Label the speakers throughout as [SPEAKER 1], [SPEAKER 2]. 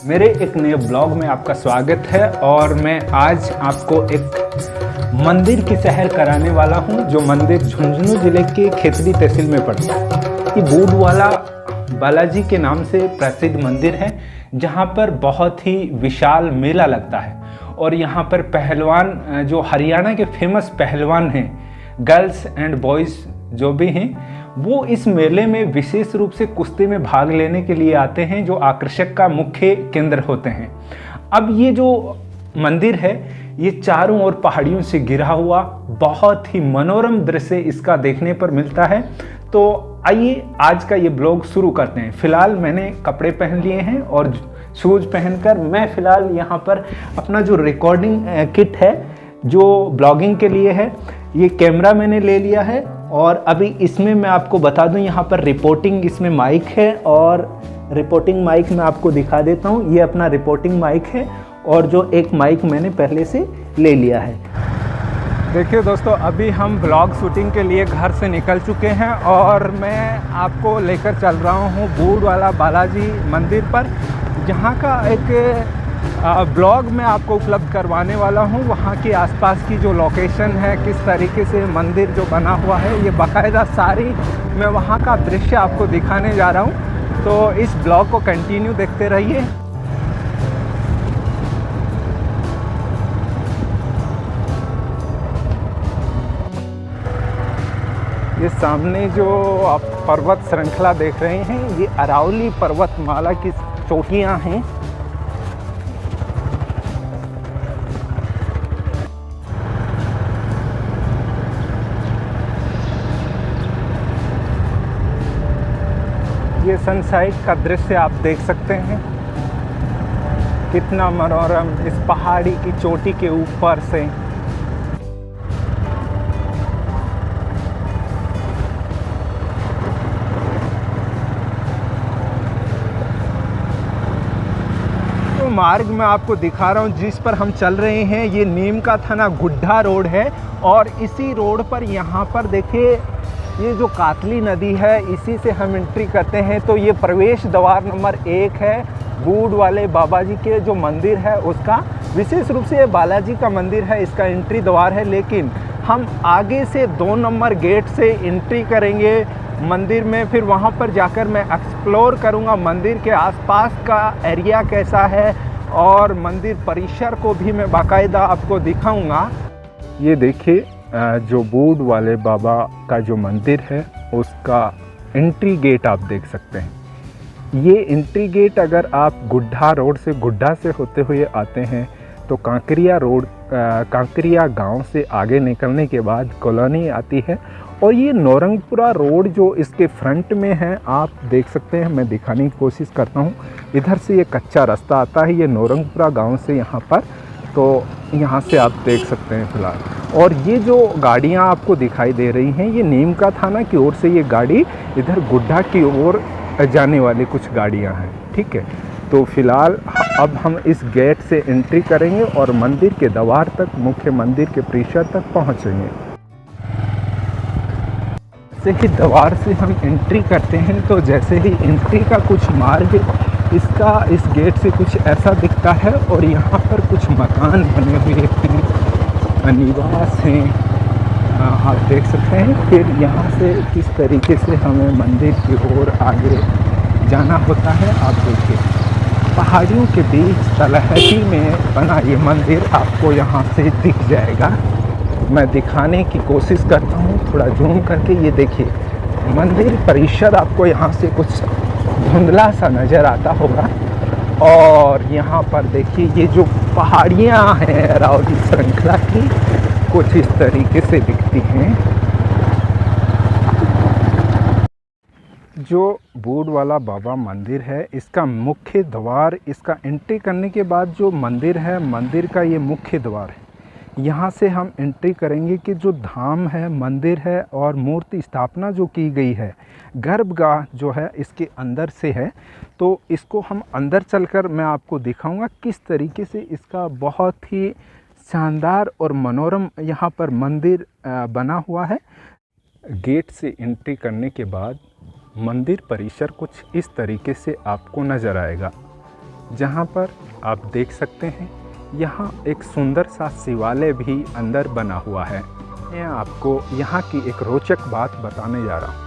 [SPEAKER 1] मेरे एक नए ब्लॉग में आपका स्वागत है और मैं आज आपको एक मंदिर की सैर कराने वाला हूं जो मंदिर झुंझुनू जिले के खेतड़ी तहसील में पड़ता है। ये बूडवाला बालाजी के नाम से प्रसिद्ध मंदिर है जहां पर बहुत ही विशाल मेला लगता है और यहां पर पहलवान जो हरियाणा के फेमस पहलवान हैं, गर्ल्स एंड बॉयज़ जो भी हैं, वो इस मेले में विशेष रूप से कुश्ती में भाग लेने के लिए आते हैं जो आकर्षक का मुख्य केंद्र होते हैं। अब ये जो मंदिर है ये चारों ओर पहाड़ियों से घिरा हुआ बहुत ही मनोरम दृश्य इसका देखने पर मिलता है। तो आइए आज का ये ब्लॉग शुरू करते हैं। फिलहाल मैंने कपड़े पहन लिए हैं और शूज़ पहनकर मैं फ़िलहाल यहाँ पर अपना जो रिकॉर्डिंग किट है जो ब्लॉगिंग के लिए है, ये कैमरा मैंने ले लिया है और अभी इसमें मैं आपको बता दूं यहाँ पर रिपोर्टिंग इसमें माइक है और रिपोर्टिंग माइक मैं आपको दिखा देता हूँ। ये अपना रिपोर्टिंग माइक है और जो एक माइक मैंने पहले से ले लिया है। देखिए दोस्तों, अभी हम ब्लॉग शूटिंग के लिए घर से निकल चुके हैं और मैं आपको लेकर चल रहा हूँ बूडवाला बालाजी मंदिर पर, जहाँ का एक ब्लॉग मैं आपको उपलब्ध करवाने वाला हूँ। वहाँ की आसपास की जो लोकेशन है, किस तरीके से मंदिर जो बना हुआ है, ये बाकायदा सारी मैं वहाँ का दृश्य आपको दिखाने जा रहा हूँ। तो इस ब्लॉग को कंटिन्यू देखते रहिए। ये सामने जो आप पर्वत श्रृंखला देख रहे हैं, ये अरावली पर्वतमाला की चोटियाँ हैं। ये सनसाइट का दृश्य आप देख सकते हैं, कितना मनोरम इस पहाड़ी की चोटी के ऊपर से। तो मार्ग मैं आपको दिखा रहा हूँ जिस पर हम चल रहे हैं, ये नीम का थाना गुड्ढा रोड है और इसी रोड पर यहाँ पर देखिए ये जो कातली नदी है, इसी से हम एंट्री करते हैं। तो ये प्रवेश द्वार नंबर 1 है बूडवाले बाबा जी के जो मंदिर है उसका। विशेष रूप से ये बालाजी का मंदिर है, इसका एंट्री द्वार है, लेकिन हम आगे से 2 नंबर गेट से एंट्री करेंगे मंदिर में। फिर वहाँ पर जाकर मैं एक्सप्लोर करूँगा मंदिर के आसपास का एरिया कैसा है और मंदिर परिसर को भी मैं बाकायदा आपको दिखाऊँगा। ये देखिए जो बूडवाले बाबा का जो मंदिर है उसका एंट्री गेट आप देख सकते हैं। ये एंट्री गेट अगर आप गुड्ढा रोड से गुड्ढा से होते हुए आते हैं तो कांकरिया गांव से आगे निकलने के बाद कॉलोनी आती है और ये नौरंगपुरा रोड जो इसके फ्रंट में है आप देख सकते हैं। मैं दिखाने की कोशिश करता हूँ। इधर से ये कच्चा रास्ता आता है, ये नौरंगपुरा गांव से यहाँ पर, तो यहाँ से आप देख सकते हैं फिलहाल। और ये जो गाड़ियाँ आपको दिखाई दे रही हैं, ये नीम का थाना की ओर से ये गाड़ी इधर गुड्ढा की ओर जाने वाली कुछ गाड़ियाँ हैं, ठीक है। तो फिलहाल अब हम इस गेट से एंट्री करेंगे और मंदिर के द्वार तक, मुख्य मंदिर के परिसर तक पहुँचेंगे। जैसे ही द्वार से हम एंट्री करते हैं तो जैसे ही एंट्री का कुछ मार्ग इसका इस गेट से कुछ ऐसा दिखता है और यहाँ पर कुछ मकान बने हुए हैं, निवास हैं, आप देख सकते हैं। फिर यहाँ से किस तरीके से हमें मंदिर की ओर आगे जाना होता है आप देखिए। पहाड़ियों के बीच तलहटी में बना ये मंदिर आपको यहाँ से दिख जाएगा। मैं दिखाने की कोशिश करता हूँ थोड़ा जूम करके। ये देखिए मंदिर परिसर आपको यहाँ से कुछ धुंधला सा नज़र आता होगा और यहाँ पर देखिए ये जो पहाड़ियाँ हैं अरावली श्रृंखला की कुछ इस तरीके से दिखती हैं। जो बूडवाला बाबा मंदिर है इसका मुख्य द्वार, इसका एंट्री करने के बाद जो मंदिर है, मंदिर का ये मुख्य द्वार है। यहाँ से हम एंट्री करेंगे कि जो धाम है, मंदिर है और मूर्ति स्थापना जो की गई है, गर्भगृह जो है इसके अंदर से है। तो इसको हम अंदर चलकर मैं आपको दिखाऊंगा किस तरीके से इसका बहुत ही शानदार और मनोरम यहाँ पर मंदिर बना हुआ है। गेट से एंट्री करने के बाद मंदिर परिसर कुछ इस तरीके से आपको नज़र आएगा। जहाँ पर आप देख सकते हैं यहाँ एक सुंदर सा शिवालय भी अंदर बना हुआ है। मैं आपको यहाँ की एक रोचक बात बताने जा रहा हूँ।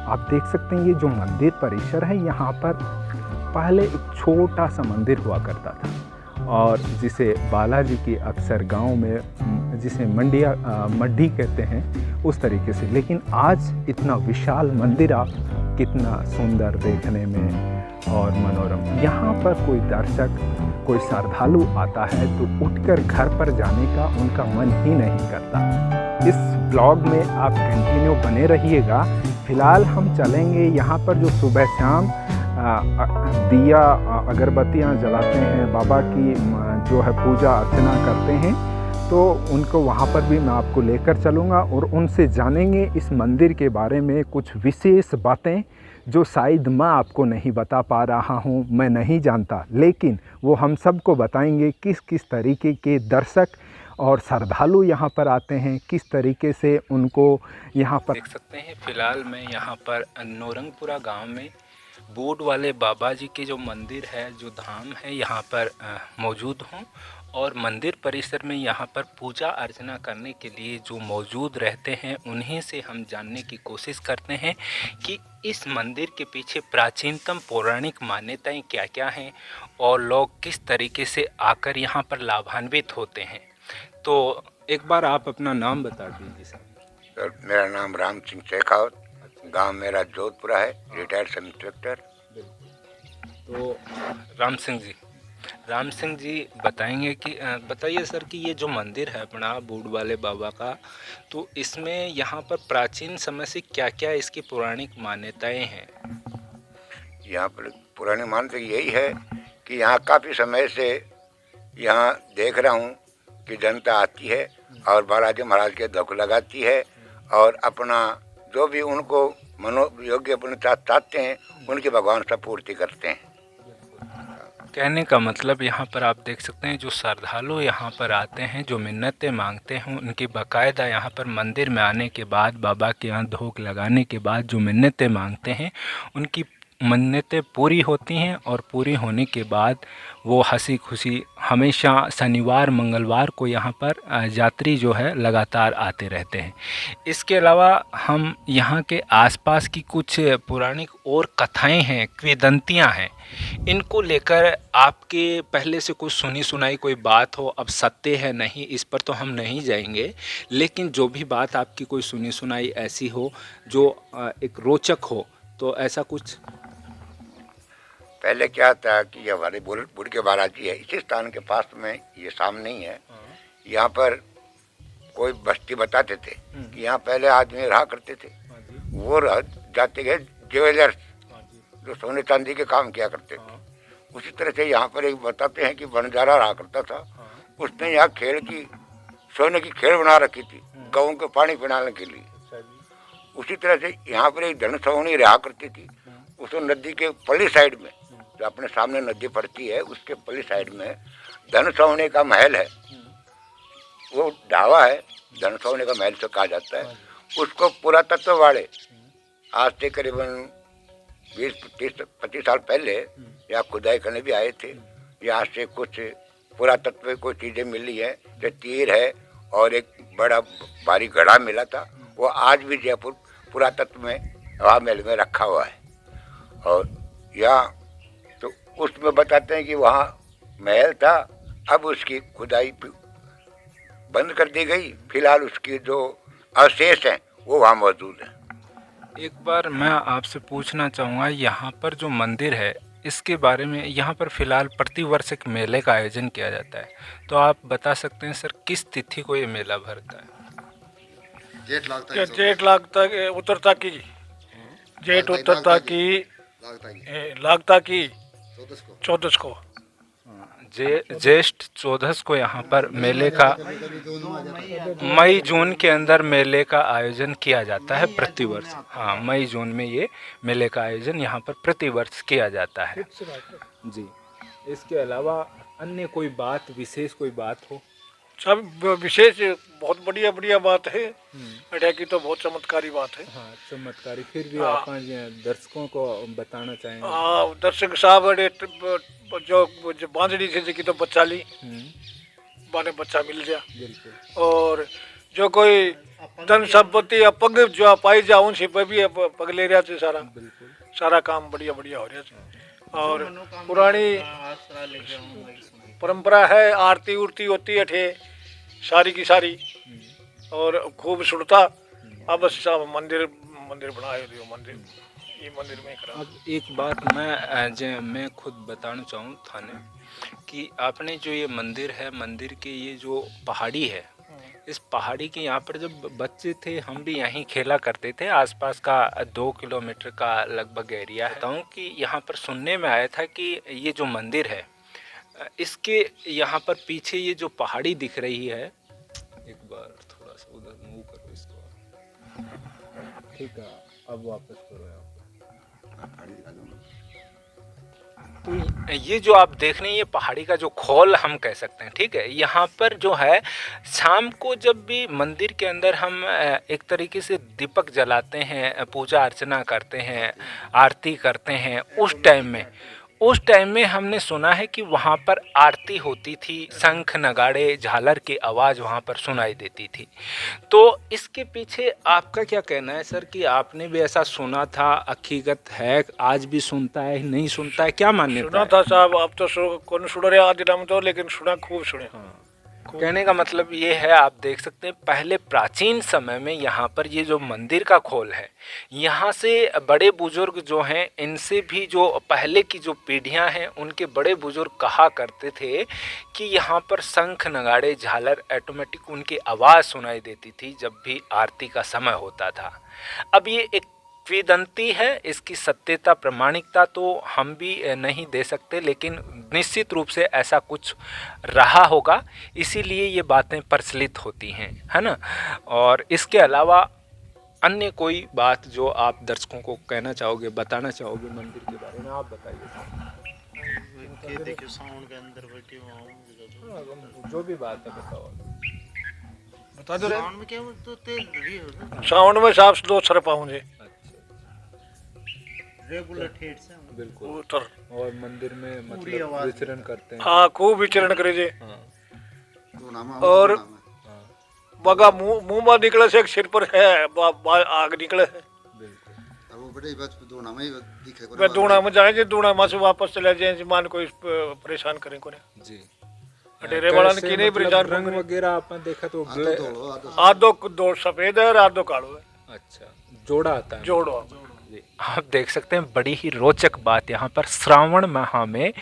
[SPEAKER 1] आप देख सकते हैं ये जो मंदिर परिसर है, यहाँ पर पहले एक छोटा सा मंदिर हुआ करता था और जिसे बालाजी की अक्सर गांव में जिसे मड्ढी कहते हैं उस तरीके से। लेकिन आज इतना विशाल मंदिर आप कितना सुंदर देखने में और मनोरम। यहाँ पर कोई दर्शक कोई श्रद्धालु आता है तो उठकर घर पर जाने का उनका मन ही नहीं करता। इस ब्लॉग में आप कंटिन्यू बने रहिएगा। फिलहाल हम चलेंगे यहाँ पर जो सुबह शाम दिया अगरबत्तियाँ जलाते हैं, बाबा की जो है पूजा अर्चना करते हैं, तो उनको वहाँ पर भी मैं आपको लेकर चलूँगा और उनसे जानेंगे इस मंदिर के बारे में कुछ विशेष बातें जो शायद मैं आपको नहीं बता पा रहा हूँ, मैं नहीं जानता, लेकिन वो हम सबको बताएंगे किस किस तरीके के दर्शक और श्रद्धालु यहाँ पर आते हैं, किस तरीके से उनको यहाँ पर देख सकते हैं। फ़िलहाल मैं यहाँ पर नौरंगपुरा गांव में बूढ़ वाले बाबा जी के जो मंदिर है, जो धाम है, यहाँ पर मौजूद हूँ और मंदिर परिसर में यहाँ पर पूजा अर्चना करने के लिए जो मौजूद रहते हैं उन्हीं से हम जानने की कोशिश करते हैं कि इस मंदिर के पीछे प्राचीनतम पौराणिक मान्यताएं क्या क्या हैं और लोग किस तरीके से आकर यहाँ पर लाभान्वित होते हैं। तो एक बार आप अपना नाम बता दीजिए सर।
[SPEAKER 2] मेरा नाम राम सिंह शेखावत, गांव मेरा जोधपुरा है, रिटायर्ड सब इंस्पेक्टर।
[SPEAKER 1] तो राम सिंह जी बताएंगे कि बताइए सर कि ये जो मंदिर है अपना बूढ़ वाले बाबा का, तो इसमें यहाँ पर प्राचीन समय से क्या क्या इसकी पौराणिक मान्यताएं हैं?
[SPEAKER 2] यहाँ पर पुरानी मान्यता यही है कि यहाँ काफ़ी समय से यहाँ देख रहा हूँ कि जनता आती है और बालाजी महाराज के धोख लगाती है और अपना जो भी उनको मनोयोग्य अपने चाहते हैं उनकी भगवान सब पूर्ति करते हैं।
[SPEAKER 1] कहने का मतलब यहाँ पर आप देख सकते हैं जो श्रद्धालु यहाँ पर आते हैं, जो मिन्नतें मांगते हैं, उनकी बाकायदा यहाँ पर मंदिर में आने के बाद, बाबा के यहाँ धोख लगाने के बाद जो मिन्नतें मांगते हैं उनकी मन्नतें पूरी होती हैं और पूरी होने के बाद वो हंसी खुशी हमेशा शनिवार मंगलवार को यहाँ पर यात्री जो है लगातार आते रहते हैं। इसके अलावा हम यहाँ के आसपास की कुछ पौराणिक और कथाएं हैं, किंवदंतियाँ हैं, इनको लेकर आपके पहले से कुछ सुनी सुनाई कोई बात हो, अब सत्य है नहीं इस पर तो हम नहीं जाएंगे, लेकिन जो भी बात आपकी कोई सुनी सुनाई ऐसी हो जो एक रोचक हो, तो ऐसा कुछ।
[SPEAKER 2] पहले क्या था कि हमारे बुढ़ के बालाजी है, इसी स्थान के पास में, ये सामने ही है, यहाँ पर कोई बस्ती बताते थे कि यहाँ पहले आदमी रहा करते थे। वो जाते गए ज्वेलर्स जो सोने चांदी के काम किया करते थे। उसी तरह से यहाँ पर एक बताते हैं कि बंजारा रहा करता था, उसने यहाँ खेल की सोने की खेल बना रखी थी गऊ को पानी पिलाने के लिए। उसी तरह से यहाँ पर एक धनसवनी रहा करती थी, उस नदी के पल्ली साइड में, जो अपने सामने नदी पड़ती है उसके पल्ली साइड में धनसवनी का महल है, वो ढाबा है, धनसवनी का महल से कहा जाता है। उसको पुरातत्व वाले आज से करीबन 20-25 साल पहले यहाँ खुदाई करने भी आए थे। यहाँ से कुछ पुरातत्व कोई चीज़ें मिली हैं, जो तीर है और एक बड़ा भारी घड़ा मिला था, वो आज भी जयपुर पुरातत्व में हवा महल में रखा हुआ है। और यहाँ तो उसमें बताते हैं कि वहाँ महल था, अब उसकी खुदाई बंद कर दी गई, फिलहाल उसकी जो अवशेष हैं वो वहाँ मौजूद हैं।
[SPEAKER 1] एक बार मैं आपसे पूछना चाहूँगा, यहाँ पर जो मंदिर है इसके बारे में, यहाँ पर फ़िलहाल प्रतिवर्ष एक मेले का आयोजन किया जाता है, तो आप बता सकते हैं सर किस तिथि को ये मेला भरता है?
[SPEAKER 3] जेठ उतरता की, जेठ उतरता की लागता की 14 को,
[SPEAKER 1] ज्येष्ठ 14 को यहाँ पर मेले का, मई जून के अंदर मेले का आयोजन किया जाता है प्रतिवर्ष। हाँ, मई जून में ये मेले का आयोजन यहाँ पर प्रतिवर्ष किया जाता है जी। इसके अलावा अन्य कोई बात, विशेष कोई बात हो?
[SPEAKER 3] सब विशेष बहुत बढ़िया बढ़िया बात है। अटैक की तो बहुत चमत्कारी बात है।
[SPEAKER 1] हाँ, चमत्कारी। फिर भी
[SPEAKER 3] हाँ।
[SPEAKER 1] आप दर्शकों को बताना चाहेंगे?
[SPEAKER 3] हाँ, दर्शक साहब अरे जो बांझड़ी थी जिसकी तो बच्चा ली, बाने बच्चा मिल गया।
[SPEAKER 1] बिल्कुल।
[SPEAKER 3] और जो कोई धन संपत्ति या पग जो पाई जा उनसे पे भी पग ले रहा थे सारा।
[SPEAKER 1] बिल्कुल।
[SPEAKER 3] सारा काम बढ़िया बढ़िया हो रहा था। और पुरानी परंपरा है, आरती उरती होती है ठे सारी की सारी, और खूब सुनता। अब सब मंदिर बनाए दियो, मंदिर ये मंदिर में करा।
[SPEAKER 1] अब एक बात मैं खुद बताना चाहूँ थाने कि आपने जो ये मंदिर है, मंदिर के ये जो पहाड़ी है, इस पहाड़ी के यहाँ पर जब बच्चे थे हम भी यहीं खेला करते थे। आसपास का 2 किलोमीटर का लगभग एरिया है। बताऊँ कि यहाँ पर सुनने में आया था कि ये जो मंदिर है, इसके यहाँ पर पीछे ये जो पहाड़ी दिख रही है, एक बार थोड़ा सा उधर मूव करो इसको। ठीक है, अब वापस करो यहाँ पर। तो ये जो आप देख रहे हैं, ये पहाड़ी का जो खोल हम कह सकते हैं, ठीक है। यहाँ पर जो है शाम को जब भी मंदिर के अंदर हम एक तरीके से दीपक जलाते हैं, पूजा अर्चना करते हैं, आरती करते हैं, उस टाइम में हमने सुना है कि वहाँ पर आरती होती थी, शंख नगाड़े झालर की आवाज़ वहाँ पर सुनाई देती थी। तो इसके पीछे आपका क्या कहना है सर, कि आपने भी ऐसा सुना था, हकीकत है, आज भी सुनता है, नहीं सुनता है, क्या मान्यता
[SPEAKER 3] सुना
[SPEAKER 1] है?
[SPEAKER 3] था साहब, अब तो कौन सुन रहे आज नाम तो, लेकिन सुना खूब सुने।
[SPEAKER 1] हाँ। कहने का मतलब ये है, आप देख सकते हैं पहले प्राचीन समय में यहाँ पर ये जो मंदिर का खोल है, यहाँ से बड़े बुजुर्ग जो हैं, इनसे भी जो पहले की जो पीढ़ियाँ हैं, उनके बड़े बुजुर्ग कहा करते थे कि यहाँ पर शंख नगाड़े झालर ऑटोमेटिक उनकी आवाज़ सुनाई देती थी जब भी आरती का समय होता था। अब ये एक किंवदंती है, इसकी सत्यता प्रामाणिकता तो हम भी नहीं दे सकते, लेकिन निश्चित रूप से ऐसा कुछ रहा होगा, इसीलिए ये बातें प्रचलित होती हैं, है ना। और इसके अलावा अन्य कोई बात जो आप दर्शकों को कहना चाहोगे, बताना चाहोगे मंदिर के बारे में, आप बताइए।
[SPEAKER 4] देखिए साउंड के अंदर बैठे हुए
[SPEAKER 1] जो भी बात है बताओ।
[SPEAKER 3] बता दो।
[SPEAKER 4] साउंड में क्या तो तेज भी हो,
[SPEAKER 3] साउंड में साहब 2 सर पाऊंगे
[SPEAKER 4] रेगुलर ठेठ से
[SPEAKER 1] बिल्कुल।
[SPEAKER 3] उतर।
[SPEAKER 1] और मंदिर में मतलब विचरण करते हैं।
[SPEAKER 3] हाँ, खूब विचरण करे जे।
[SPEAKER 1] हाँ।
[SPEAKER 3] और बगा मुंह में निकले से एक सिर पर है आग निकले है। वे दूना में जाए, दूना में से वापस चले जाए, मान कोई परेशान करें को
[SPEAKER 1] जी।
[SPEAKER 3] डेरे वाला ने की नहीं परेशान।
[SPEAKER 1] रंग वगैरह आपने देखा तो
[SPEAKER 3] आधो दो सफेद है और आधो कालो है।
[SPEAKER 1] अच्छा, जोड़ा आता है।
[SPEAKER 3] जोड़ो।
[SPEAKER 1] आप देख सकते हैं बड़ी ही रोचक बात, यहाँ पर श्रावण माह में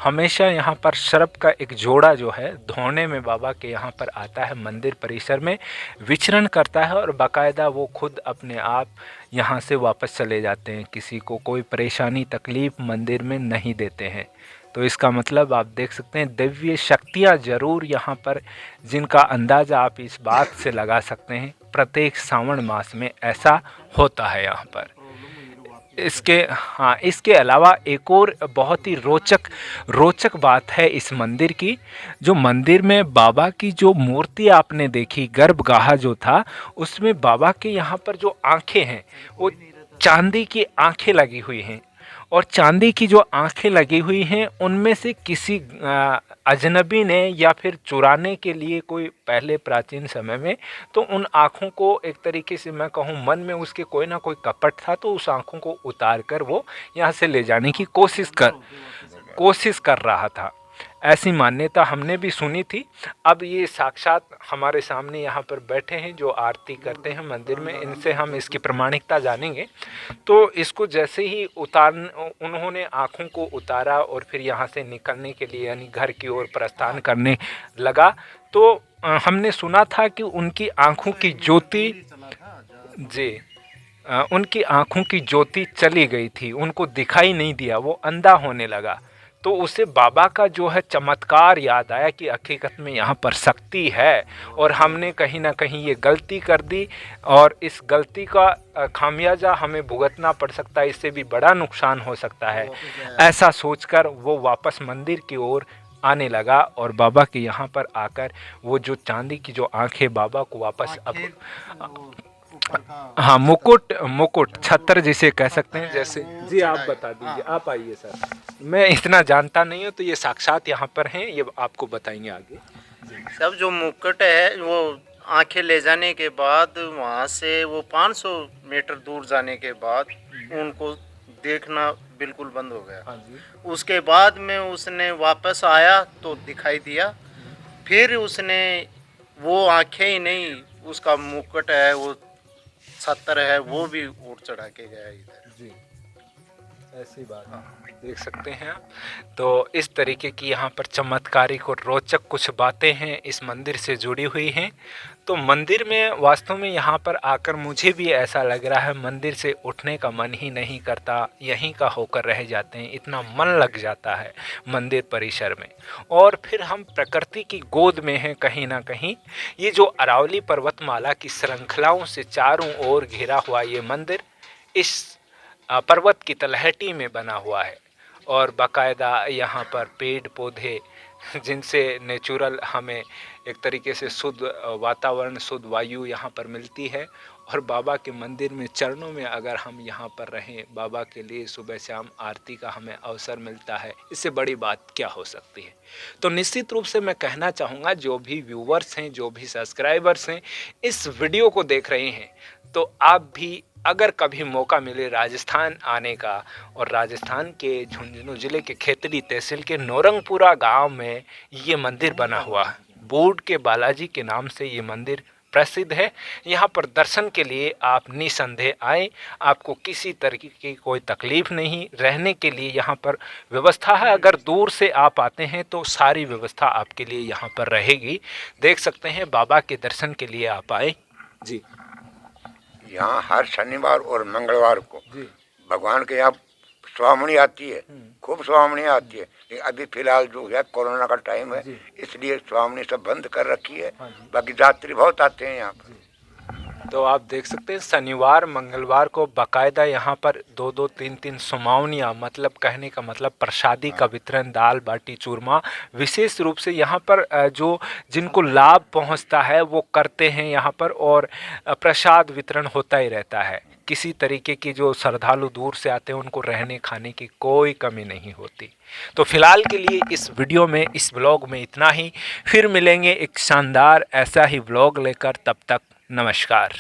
[SPEAKER 1] हमेशा यहाँ पर सर्प का एक जोड़ा जो है धोने में बाबा के यहाँ पर आता है, मंदिर परिसर में विचरण करता है, और बाकायदा वो खुद अपने आप यहाँ से वापस चले जाते हैं, किसी को कोई परेशानी तकलीफ मंदिर में नहीं देते हैं। तो इसका मतलब आप देख सकते हैं दिव्य शक्तियाँ ज़रूर यहाँ पर, जिनका अंदाज़ा आप इस बात से लगा सकते हैं प्रत्येक श्रावण मास में ऐसा होता है यहाँ पर। इसके अलावा एक और बहुत ही रोचक बात है इस मंदिर की। जो मंदिर में बाबा की जो मूर्ति आपने देखी, गर्भगाह जो था, उसमें बाबा के यहाँ पर जो आंखें हैं वो चांदी की आंखें लगी हुई हैं, और चांदी की जो आंखें लगी हुई हैं उनमें से किसी अजनबी ने या फिर चुराने के लिए कोई पहले प्राचीन समय में, तो उन आँखों को एक तरीके से मैं कहूँ मन में उसके कोई ना कोई कपट था, तो उस आँखों को उतार कर वो यहाँ से ले जाने की कोशिश कर रहा था। ऐसी मान्यता हमने भी सुनी थी। अब ये साक्षात हमारे सामने यहाँ पर बैठे हैं जो आरती करते हैं मंदिर में, इनसे हम इसकी प्रामाणिकता जानेंगे। तो इसको जैसे ही उन्होंने आँखों को उतारा और फिर यहाँ से निकलने के लिए यानी घर की ओर प्रस्थान करने लगा, तो हमने सुना था कि उनकी आँखों की ज्योति उनकी आँखों की ज्योति चली गई थी, उनको दिखाई नहीं दिया, वो अंधा होने लगा। तो उसे बाबा का जो है चमत्कार याद आया कि हकीकत में यहाँ पर शक्ति है, और हमने कहीं ना कहीं ये गलती कर दी, और इस गलती का खामियाजा हमें भुगतना पड़ सकता है, इससे भी बड़ा नुकसान हो सकता है। ऐसा सोचकर वो वापस मंदिर की ओर आने लगा और बाबा के यहाँ पर आकर वो जो चांदी की जो आंखें बाबा को वापस अब
[SPEAKER 4] ऊपर का
[SPEAKER 1] हाँ मुकुट छत्र जिसे कह सकते हैं, जैसे जी आप बता दीजिए, आप आइए सर। मैं इतना जानता नहीं हूँ तो ये साक्षात यहाँ पर हैं, ये आपको बताएंगे आगे।
[SPEAKER 4] सब जो मुकुट है वो आंखें ले जाने के बाद वहाँ से वो 500 मीटर दूर जाने के बाद उनको देखना बिल्कुल बंद हो गया।
[SPEAKER 1] हाँ जी।
[SPEAKER 4] उसके बाद में उसने वापस आया तो दिखाई दिया, फिर उसने वो आंखें ही नहीं, उसका मुकुट है, वो छत्र है, वो भी ऊट चढ़ा के गया इधर।
[SPEAKER 1] जी ऐसी बात देख सकते हैं आप। तो इस तरीके की यहाँ पर चमत्कारिक और रोचक कुछ बातें हैं इस मंदिर से जुड़ी हुई हैं। तो मंदिर में वास्तव में यहाँ पर आकर मुझे भी ऐसा लग रहा है, मंदिर से उठने का मन ही नहीं करता, यहीं का होकर रह जाते हैं, इतना मन लग जाता है मंदिर परिसर में। और फिर हम प्रकृति की गोद में हैं कहीं ना कहीं। ये जो अरावली पर्वतमाला की श्रृंखलाओं से चारों ओर घिरा हुआ ये मंदिर इस पर्वत की तलहटी में बना हुआ है और बाकायदा यहाँ पर पेड़ पौधे जिनसे नेचुरल हमें एक तरीके से शुद्ध वातावरण, शुद्ध वायु यहाँ पर मिलती है। और बाबा के मंदिर में चरणों में अगर हम यहाँ पर रहें, बाबा के लिए सुबह शाम आरती का हमें अवसर मिलता है, इससे बड़ी बात क्या हो सकती है। तो निश्चित रूप से मैं कहना चाहूँगा, जो भी व्यूवर्स हैं, जो भी सब्सक्राइबर्स हैं, इस वीडियो को देख रहे हैं, तो आप भी अगर कभी मौका मिले राजस्थान आने का, और राजस्थान के झुंझुनू ज़िले के खेतड़ी तहसील के नौरंगपुरा गांव में ये मंदिर बना हुआ है। बूढ़ के बालाजी के नाम से ये मंदिर प्रसिद्ध है। यहाँ पर दर्शन के लिए आप निसंदेह आएँ, आपको किसी तरीके की कोई तकलीफ़ नहीं। रहने के लिए यहाँ पर व्यवस्था है, अगर दूर से आप आते हैं तो सारी व्यवस्था आपके लिए यहाँ पर रहेगी। देख सकते हैं, बाबा के दर्शन के लिए आप आए। जी
[SPEAKER 2] यहाँ हर शनिवार और मंगलवार को
[SPEAKER 1] जी
[SPEAKER 2] भगवान के यहाँ स्वामणी आती है, खूब स्वामणी आती है। लेकिन अभी फिलहाल जो है कोरोना का टाइम है, इसलिए स्वामणी सब बंद कर रखी है। बाकी यात्री बहुत आते हैं यहाँ पर।
[SPEAKER 1] तो आप देख सकते हैं, शनिवार मंगलवार को बाकायदा यहाँ पर 2-2 3-3 सुमावनियाँ, मतलब कहने का मतलब प्रसादी का वितरण, दाल बाटी चूरमा विशेष रूप से यहाँ पर जो जिनको लाभ पहुँचता है वो करते हैं यहाँ पर, और प्रसाद वितरण होता ही रहता है। किसी तरीके की जो श्रद्धालु दूर से आते हैं उनको रहने खाने की कोई कमी नहीं होती। तो फिलहाल के लिए इस वीडियो में, इस ब्लॉग में इतना ही। फिर मिलेंगे एक शानदार ऐसा ही ब्लॉग लेकर, तब तक नमस्कार।